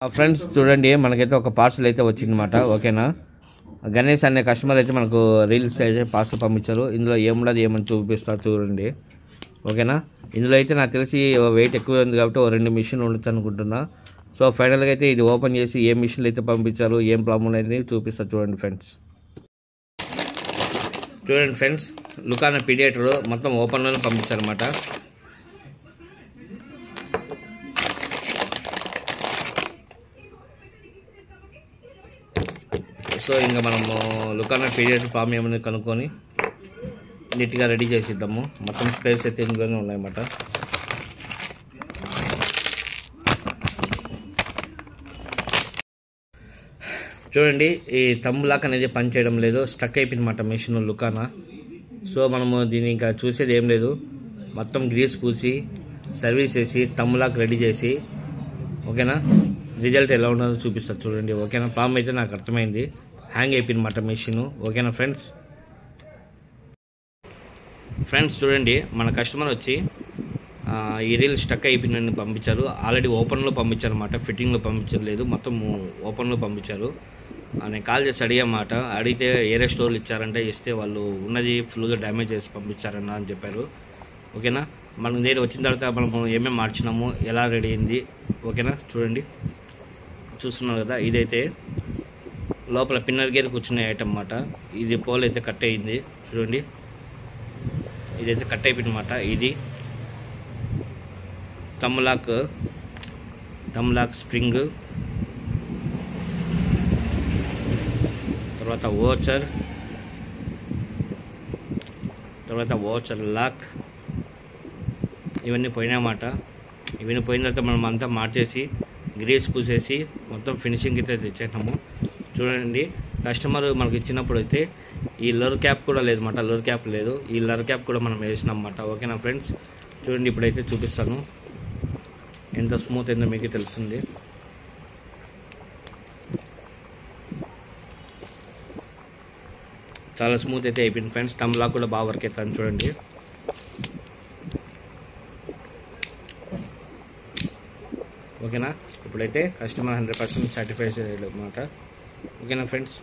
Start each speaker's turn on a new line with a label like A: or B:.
A: Friends చూడండి, మనకైతే ఒక పార్సల్ అయితే వచ్చిందన్నమాట. ఓకేనా, గణేష్ అనే కస్టమర్ అయితే మనకు రీల్స్ అయితే పార్సల్ పంపించారు. ఇందులో ఏమున్నది ఏమని చూపిస్తారు చూడండి. ఓకేనా, ఇందులో అయితే నాకు తెలిసి వెయిట్ ఎక్కువ ఉంది కాబట్టి 2 మిషన్ ఉండొచ్చు అనుకుంటున్నా. సో ఫైనల్గా అయితే ఇది ఓపెన్ చేసి ఏ మిషన్లు అయితే పంపించారు, ఏం ప్రాబ్లం అనేది చూపిస్తారు చూడండి ఫ్రెండ్స్. చూడండి ఫ్రెండ్స్, లుకానా పీడియేటర్ మొత్తం ఓపెన్లోనే పంపించారన్నమాట. సో ఇంకా మనము లుకానా పీడియేటర్ ఫామ్ ఏమైనా కనుక్కొని నీట్గా రెడీ చేసిద్దాము. మొత్తం స్పేస్ అయితే ఇందులోనే ఉన్నాయన్నమాట. చూడండి, ఈ థంబ్ లాక్ అనేది పని చేయడం లేదు, స్టక్ అయిపోయిందన్నమాట మిషన్ లుకానా. సో మనము దీన్ని ఇంకా చూసేది ఏం లేదు, మొత్తం గ్రీస్ పూసి సర్వీస్ చేసి థంబ్ లాక్ రెడీ చేసి ఓకేనా రిజల్ట్ ఎలా ఉన్నదో చూపిస్తారు చూడండి. ఓకేనా, ప్రాబ్లం అయితే నాకు అర్థమైంది, హ్యాంగ్ అయిపోయిందన్నమాట మిషన్. ఓకేనా ఫ్రెండ్స్ చూడండి, మన కస్టమర్ వచ్చి ఈ రీల్ స్టక్ అయిపోయిందని పంపించారు. ఆల్రెడీ ఓపెన్లో పంపించారు అన్నమాట, ఫిట్టింగ్లో పంపించలేదు, మొత్తం ఓపెన్లో పంపించారు. నేను కాల్ చేసి అడిగామాట, అడిగితే ఏరే స్టోర్లు ఇచ్చారంటే ఇస్తే వాళ్ళు ఉన్నది ఫుల్గా డ్యామేజ్ చేసి పంపించారన్న అని చెప్పారు. ఓకేనా, మనం దగ్గర వచ్చిన తర్వాత మనము ఏమేమి మార్చినాము, ఎలా రెడీ అయింది. ఓకేనా, చూడండి, చూస్తున్నారు కదా, ఇదైతే లోపల పిన్నర్ గేర్ కూర్చునే ఐటమ్ అన్నమాట. ఇది పోల్ అయితే కట్ అయింది చూడండి, ఇదైతే కట్ అయిపోయింది అన్నమాట. ఇది థంబ్ లాక్ స్ప్రింగ్, తర్వాత వోచర్ లాక్, ఇవన్నీ పోయినాయన్నమాట. ఇవన్నీ పోయిన తర్వాత మనం అంతా మార్చేసి గ్రీస్ పూసేసి మొత్తం ఫినిషింగ్ అయితే తెచ్చేసినాము. చూడండి, కస్టమర్ మనకు ఇచ్చినప్పుడు అయితే ఈ లర్ క్యాప్ కూడా లేదన్నమాట, లర్ క్యాప్ లేదు, ఈ లర్ క్యాప్ కూడా మనం వేసినాం అన్నమాట. ఓకేనా ఫ్రెండ్స్, చూడండి, ఇప్పుడైతే చూపిస్తాను ఎంత స్మూత్ అయిందో మీకు తెలుస్తుంది. చాలా స్మూత్ అయితే అయిపోయింది ఫ్రెండ్స్. థంబ్ లాక్ కూడా బాగా వర్క్ అవుతాను చూడండి. ఓకేనా, ఇప్పుడైతే కస్టమర్ 100% సాటిస్ఫై అన్నమాట. ఓకేనా ఫ్రెండ్స్.